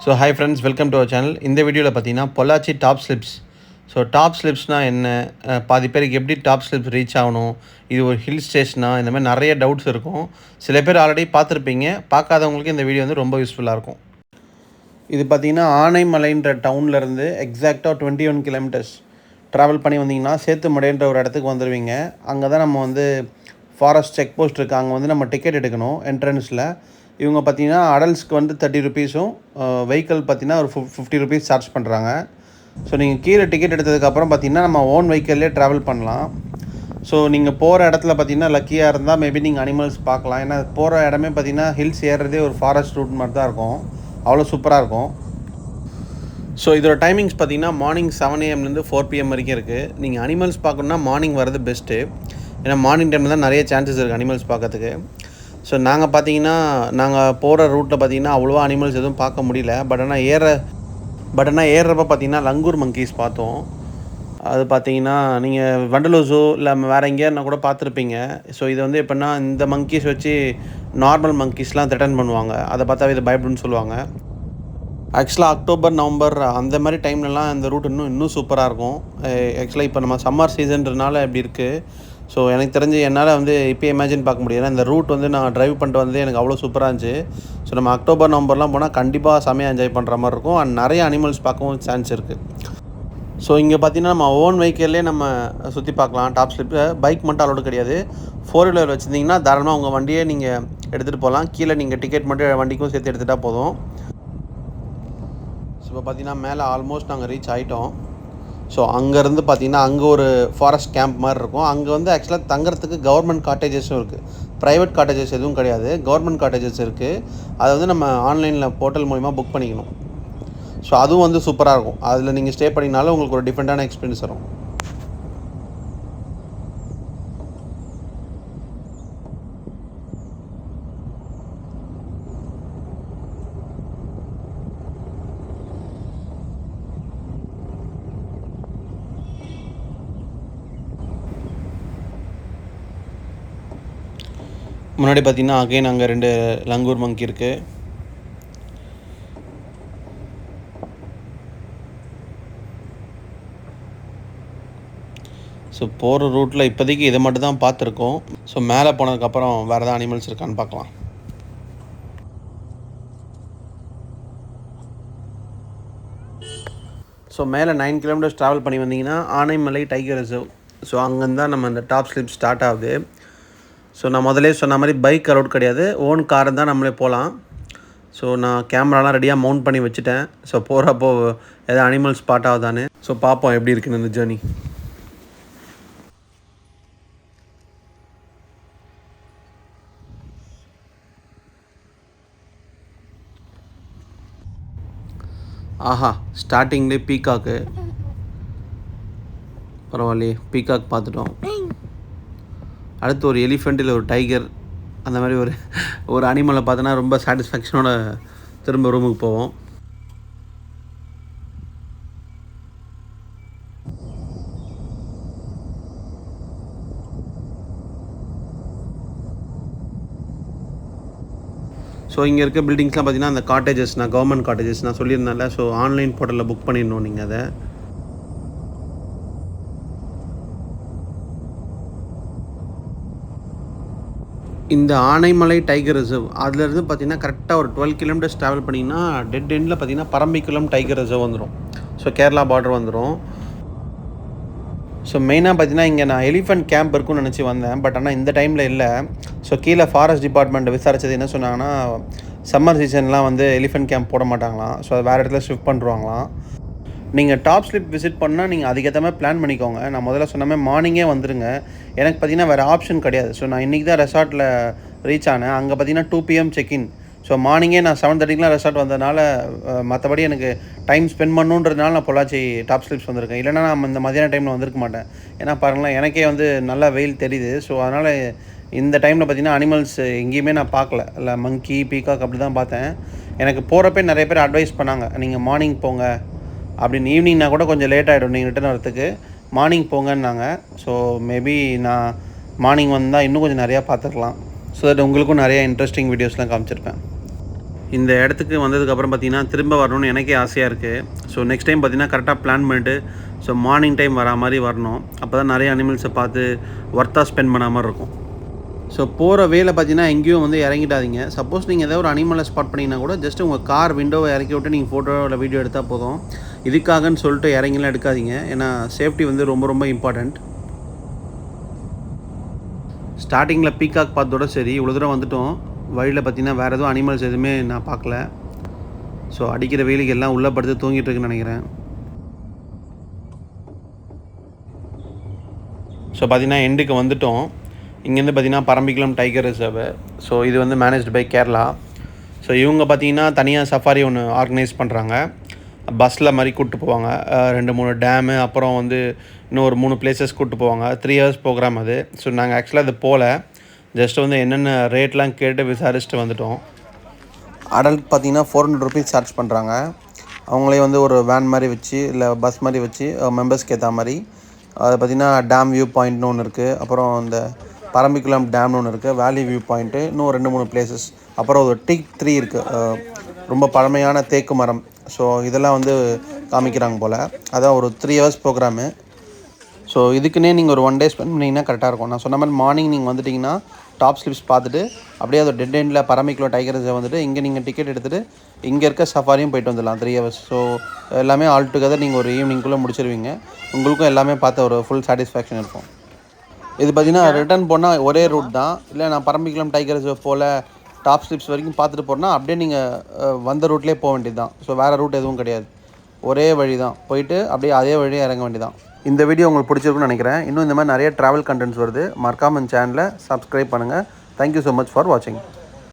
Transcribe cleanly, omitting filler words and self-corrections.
So hi friends, welcome to our channel. இந்த வீடியோவில் பார்த்தீங்கன்னா Pollachi top slips. So top ஸ்லிப்ஸ்னால் என்ன, பாதி பேருக்கு எப்படி டாப் ஸ்லிப்ஸ் ரீச் ஆகணும், இது ஒரு ஹில் ஸ்டேஷனா, இந்த மாதிரி நிறைய டவுட்ஸ் இருக்கும். சில பேர் ஆல்ரெடி பார்த்துருப்பீங்க, பார்க்காதவங்களுக்கு இந்த வீடியோ வந்து ரொம்ப யூஸ்ஃபுல்லாக இருக்கும். இது பார்த்திங்கன்னா ஆனைமலைன்ற டவுன்லேருந்து எக்ஸாக்டாக 21 கிலோமீட்டர்ஸ் ட்ராவல் பண்ணி வந்தீங்கன்னா சேத்துமடைன்ற ஒரு இடத்துக்கு வந்துடுவீங்க. அங்கே தான் நம்ம வந்து ஃபாரஸ்ட் செக் போஸ்ட் இருக்குது, அங்கே வந்து நம்ம டிக்கெட் எடுக்கணும் என்ட்ரன்ஸில். இவங்க பார்த்திங்கன்னா அடல்ட்ஸ்க்கு வந்து 30 ருபீஸும், வெஹிக்கிள் பார்த்திங்கன்னா ஒரு 50 ருபீஸ் சார்ஜ் பண்ணுறாங்க. ஸோ நீங்கள் கீழே டிக்கெட் எடுத்ததுக்கப்புறம் பார்த்திங்கன்னா நம்ம ஓன் வெஹிக்கிள்லேயே ட்ராவல் பண்ணலாம். ஸோ நீங்கள் போகிற இடத்துல பார்த்திங்கன்னா லக்கியாக இருந்தால் மேபி நீங்கள் அனிமல்ஸ் பார்க்கலாம். ஏன்னா போகிற இடமே பார்த்திங்கன்னா ஹில்ஸ் ஏறுறதே ஒரு ஃபாரஸ்ட் ரூட் மாதிரி தான் இருக்கும், அவ்வளோ சூப்பராக இருக்கும். ஸோ இதோட டைமிங்ஸ் பார்த்திங்கன்னா மார்னிங் 7 AM-லேருந்து 4 PM வரைக்கும் இருக்குது. நீங்கள் அனிமல்ஸ் பார்க்கணுன்னா மார்னிங் வரது பெஸ்ட்டு. ஏன்னா மார்னிங் டைமில் தான் நிறைய சான்சஸ் இருக்குது அனிமல்ஸ் பார்க்கறதுக்கு. ஸோ நாங்கள் பார்த்தீங்கன்னா நாங்கள் போகிற ரூட்டில் பார்த்திங்கன்னா அவ்வளோவா அனிமல்ஸ் எதுவும் பார்க்க முடியல. பட் ஆனால் ஏறுறப்ப பார்த்திங்கன்னா லங்கூர் மங்கீஸ் பார்த்தோம். அது பார்த்திங்கன்னா நீங்கள் வண்டலூர் ஜூ இல்லை வேறு எங்கேயாருனா கூட பார்த்துருப்பீங்க. ஸோ இது வந்து எப்படின்னா இந்த மங்கீஸ் வச்சு நார்மல் மங்கீஸ்லாம் த்ரெட்டன் பண்ணுவாங்க. அதை பார்த்தா இது பயப்படுன்னு சொல்லுவாங்க. ஆக்சுவலாக அக்டோபர், நவம்பர் அந்த மாதிரி டைம்லலாம் இந்த ரூட் இன்னும் சூப்பராக இருக்கும். ஆக்சுவலாக இப்போ நம்ம சம்மர் சீசன்றனால இப்படி இருக்குது. ஸோ எனக்கு தெரிஞ்சு என்னால் வந்து இப்போ இமேஜின் பார்க்க முடியாது. இந்த ரூட் வந்து நான் ட்ரைவ் பண்ணிட்டு வந்து எனக்கு அவ்வளோ சூப்பராக இருந்துச்சு. ஸோ நம்ம அக்டோபர், நவம்பர்லாம் போனால் கண்டிப்பாக செமையாக என்ஜாய் பண்ணுற மாதிரி இருக்கும். அண்ட் நிறைய அனிமல்ஸ் பார்க்கவும் சான்ஸ் இருக்குது. ஸோ இங்கே பார்த்திங்கன்னா நம்ம ஓன் வெஹிக்கிள்லேயே நம்ம சுற்றி பார்க்கலாம். டாப் ஸ்லிப்பில் பைக் மட்டும் அலோடு கிடையாது. 4-wheeler வச்சுருந்திங்கன்னா தாராளமாக உங்கள் வண்டியே நீங்கள் எடுத்துகிட்டு போகலாம். கீழே நீங்கள் டிக்கெட் மட்டும் வண்டிக்கும் சேர்த்து எடுத்துகிட்டா போதும். ஸோ இப்போ பார்த்திங்கன்னா மேலே ஆல்மோஸ்ட் நாங்கள் ரீச் ஆகிட்டோம். ஸோ அங்கேருந்து பார்த்திங்கன்னா அங்கே ஒரு ஃபாரஸ்ட் கேம்ப் மாதிரி இருக்கும். அங்கே வந்து ஆக்சுவலாக தங்குறதுக்கு கவர்மெண்ட் காட்டேஜஸும் இருக்குது, ப்ரைவேட் காட்டேஜஸ் எதுவும் கிடையாது, கவர்மெண்ட் காட்டேஜஸ் இருக்குது. அதை வந்து நம்ம ஆன்லைனில் போர்ட்டல் மூலிமா புக் பண்ணிக்கணும். ஸோ அதுவும் வந்து சூப்பராக இருக்கும். அதில் நீங்கள் ஸ்டே பண்ணிங்கனாலும் உங்களுக்கு ஒரு டிஃப்ரெண்ட்டான எக்ஸ்பீரியன்ஸ் வரும். முன்னாடி பார்த்திங்கன்னா அகைன் அங்கே 2 லங்கூர் மங்கி இருக்குது. ஸோ போகிற ரூட்டில் இப்போதைக்கு இதை மட்டும் தான் பார்த்துருக்கோம். ஸோ மேலே போனதுக்கப்புறம் வேறு எதாவது அனிமல்ஸ் இருக்கான்னு பார்க்கலாம். ஸோ மேலே 9 கிலோமீட்டர்ஸ் ட்ராவல் பண்ணி வந்தீங்கன்னா ஆனைமலை டைகர் ரிசர்வ். ஸோ அங்கேருந்து தான் நம்ம இந்த டாப் ஸ்லிப் ஸ்டார்ட் ஆகுது. ஸோ நான் முதலே சொன்ன மாதிரி பைக் அலோட் கிடையாது, ஓன் கார் தான் நம்மளே போகலாம். ஸோ நான் கேமராலாம் ரெடியாக மவுண்ட் பண்ணி வச்சுட்டேன். ஸோ போகிறப்போ எதாவது அனிமல்ஸ் ஸ்பாட் ஆகுதான்னு. ஸோ பார்ப்போம் எப்படி இருக்குன்னு இந்த ஜேர்னி. ஆஹா, ஸ்டார்டிங்லேயே பீகாக்கு, பரவாயில்லையே பீகாக் பார்த்துட்டோம். அடுத்து ஒரு எலிஃபெண்ட் இல்லை ஒரு டைகர், அந்த மாதிரி ஒரு அனிமலை பார்த்தோன்னா ரொம்ப சாட்டிஸ்ஃபேக்ஷனோட திரும்ப ரூமுக்கு போவோம். ஸோ இங்கே இருக்க பில்டிங்ஸ்லாம் பார்த்திங்கன்னா அந்த காட்டேஜஸ், நான் கவர்மெண்ட் காட்டேஜஸ் நான் சொல்லியிருந்தேன்ல. ஸோ ஆன்லைன் போர்ட்டலில் புக் பண்ணிடணும் நீங்கள் அதை. இந்த ஆனைமலை டைகர் ரிசர்வ் அதுலேருந்து பார்த்திங்கன்னா கரெக்டாக ஒரு 12 கிலோமீட்டர்ஸ் ட்ராவல் பண்ணிங்கன்னா டெட் எண்டில் பார்த்திங்கன்னா பரம்பிக்குளம் டைகர் ரிசர்வ் வந்துடும். ஸோ கேரளா பார்டர் வந்துடும். ஸோ மெயினாக பார்த்திங்கன்னா இங்கே நான் எலிஃபெண்ட் கேம்ப் இருக்குன்னு நினச்சி வந்தேன். பட் ஆனால் இந்த டைமில் இல்லை. ஸோ கீழே ஃபாரஸ்ட் டிபார்ட்மெண்ட் விசாரித்தது என்ன சொன்னாங்கன்னா, சம்மர் சீசன்லாம் வந்து எலிஃபெண்ட் கேம்ப் போட மாட்டாங்களாம். ஸோ அது வேறு இடத்துல ஷிஃப்ட் பண்ணுறாங்களாம். நீங்கள் டாப் ஸ்லிப் விசிட் பண்ணால் நீங்கள் அதுக்கேற்ற மாதிரி பிளான் பண்ணிக்கோங்க. நான் முதல்ல சொன்ன மாதிரி மார்னிங்கே வந்துடுங்க. எனக்கு பார்த்திங்கன்னா வேறு ஆப்ஷன் கிடையாது. ஸோ நான் இன்றைக்கி தான் ரெசார்ட்டில் ரீச் ஆனேன். அங்கே பார்த்திங்கன்னா 2 PM செக்இன். ஸோ மார்னிங்கே நான் 7:30க்குலாம் ரெசார்ட் வந்ததுனால மற்றபடி எனக்கு டைம் ஸ்பெண்ட் பண்ணுன்றதுனால நான் பொள்ளாச்சி டாப் ஸ்லிப்ஸ் வந்திருக்கேன். இல்லைனா நான் இந்த மதியான டைமில் வந்திருக்க மாட்டேன். ஏன்னா பாருங்களேன், எனக்கே வந்து நல்லா வெயில் தெரியுது. ஸோ அதனால் இந்த டைமில் பார்த்திங்கன்னா அனிமல்ஸ் எங்கேயுமே நான் பார்க்கல. இல்லை மங்கி, பீகாக் அப்படி தான் பார்த்தேன். எனக்கு போகிறப்பே நிறைய பேர் அட்வைஸ் பண்ணாங்க, நீங்கள் மார்னிங் போங்க அப்படின்னு. ஈவினிங்னா கூட கொஞ்சம் லேட் ஆகிடும் நீங்கள் ரிட்டர்ன் வரத்துக்கு, மார்னிங் போங்கன்னாங்க. ஸோ மேபி நான் மார்னிங் வந்தால் இன்னும் கொஞ்சம் நிறையா பார்த்துக்கலாம். ஸோ தட் உங்களுக்கும் நிறையா இன்ட்ரெஸ்டிங் வீடியோஸ்லாம் காமிச்சிருப்பேன். இந்த இடத்துக்கு வந்ததுக்கப்புறம் பார்த்திங்கன்னா திரும்ப வரணும்னு எனக்கே ஆசையாக இருக்குது. ஸோ நெக்ஸ்ட் டைம் பார்த்திங்கன்னா கரெக்டாக பிளான் பண்ணிட்டு ஸோ மார்னிங் டைம் வரா மாதிரி வரணும். அப்போ தான் நிறைய அனிமல்ஸை பார்த்து ஒர்த்தாக ஸ்பெண்ட் பண்ண மாதிரி இருக்கும். ஸோ போகிற வேலை பார்த்தீங்கன்னா எங்கேயும் வந்து இறங்கிடாதீங்க. சப்போஸ் நீங்கள் ஏதாவது ஒரு அனிமலை ஸ்பாட் பண்ணிங்கன்னா கூட ஜஸ்ட் உங்கள் கார் விண்டோவை இறக்கி விட்டு நீங்கள் ஃபோட்டோ இல்லை வீடியோ எடுத்தால் போதும். இதுக்காகன்னு சொல்லிட்டு இறங்கிலாம் எடுக்காதீங்க. ஏன்னா சேஃப்டி வந்து ரொம்ப ரொம்ப இம்பார்ட்டண்ட். ஸ்டார்டிங்கில் பீகாக் பார்த்ததோட சரி, இவ்வளோ தூரம் வந்துட்டோம். வழியில் பார்த்தீங்கன்னா வேறு எதுவும் அனிமல்ஸ் எதுவுமே நான் பார்க்கல. ஸோ அடிக்கிற வெயிலுக்கு எல்லாம் உள்ளே படுத்து தூங்கிட்டு இருக்குன்னு நினைக்கிறேன். ஸோ பார்த்தீங்கன்னா எண்டுக்கு வந்துட்டோம். இங்கேருந்து பார்த்தீங்கன்னா பரம்பிக்குளம் டைகர் ரிசர்வு. ஸோ இது வந்து மேனேஜ்டு பை கேரளா. ஸோ இவங்க பார்த்தீங்கன்னா தனியாக சஃபாரி ஒன்று ஆர்கனைஸ் பண்ணுறாங்க. பஸ்ஸில் மாதிரி கூப்பிட்டு போவாங்க. 2-3 டேமு, அப்புறம் வந்து இன்னும் ஒரு 3 பிளேசஸ் கூப்பிட்டு போவாங்க. 3 ஹவர்ஸ் ப்ரோக்ராம் அது. ஸோ நாங்கள் ஆக்சுவலாக அது போகல. ஜஸ்ட் வந்து என்னென்ன ரேட்லாம் கேட்டு விசாரிச்சுட்டு வந்துவிட்டோம். அடல்ட் பார்த்தீங்கன்னா 400 ருபீஸ் சார்ஜ் பண்ணுறாங்க. அவங்களே வந்து ஒரு வேன் மாதிரி வச்சு இல்லை பஸ் மாதிரி வச்சு மெம்பர்ஸ்க்கு ஏற்ற மாதிரி. அது பார்த்திங்கன்னா டேம் வியூ பாயிண்ட்னு ஒன்று இருக்குது. அப்புறம் இந்த பரம்பிக்குளம் டேம்னு ஒன்று இருக்குது. வேலி வியூ பாயிண்ட்டு, இன்னும் 2-3 பிளேசஸ். அப்புறம் ஒரு டீக் ட்ரீ இருக்குது, ரொம்ப பழமையான தேக்கு மரம். ஸோ இதெல்லாம் வந்து காமிக்கிறாங்க போல். அதான் ஒரு 3 ஹவர்ஸ் ப்ரோக்ராமு. ஸோ இதுக்குன்னே நீங்கள் ஒரு 1 டே ஸ்பெண்ட் பண்ணிங்கன்னா கரெக்டாக இருக்கும். நான் சொன்ன மாதிரி மார்னிங் நீங்கள் வந்துட்டிங்கன்னா டாப் ஸ்லிப்ஸ் பார்த்துட்டு அப்படியே அது டெட் எண்டில் பரம்பிக்குளம் டைகர் ரிசர்வ் வந்துட்டு இங்கே நீங்கள் டிக்கெட் எடுத்துகிட்டு இங்கே இருக்க சஃபாரியும் போயிட்டு வந்துடலாம் 3 ஹவர்ஸ். ஸோ எல்லாமே ஆல் டுகெதர் நீங்கள் ஒரு ஈவினிங்குள்ளே முடிச்சிருவீங்க. உங்களுக்கும் எல்லாமே பார்த்து ஒரு ஃபுல் சாட்டிஸ்ஃபேக்ஷன் இருக்கும். இது பார்த்திங்கன்னா ரிட்டர்ன் போனால் ஒரே ரூட் தான். இல்லை நான் பரம்பிக்குளம் டைகர் ரிசர்வ் போல் டாப் ஸ்லிப்ஸ் வரைக்கும் பார்த்துட்டு போகிறேன்னா அப்படியே நீங்கள் வந்த ரூட்லேயே போக வேண்டியது தான். ஸோ வேறு ரூட் எதுவும் கிடையாது. ஒரே வழி தான். போயிட்டு அப்படியே அதே வழியே இறங்க வேண்டியதான். இந்த வீடியோ உங்களுக்கு பிடிச்சிருக்குன்னு நினைக்கிறேன். இன்னும் இந்த மாதிரி நிறைய ட்ராவல் கண்டென்ட்ஸ் வருது. மறக்காம சேனலை சப்ஸ்கிரைப் பண்ணுங்கள். தேங்க்யூ ஸோ மச் ஃபார் வாட்சிங்.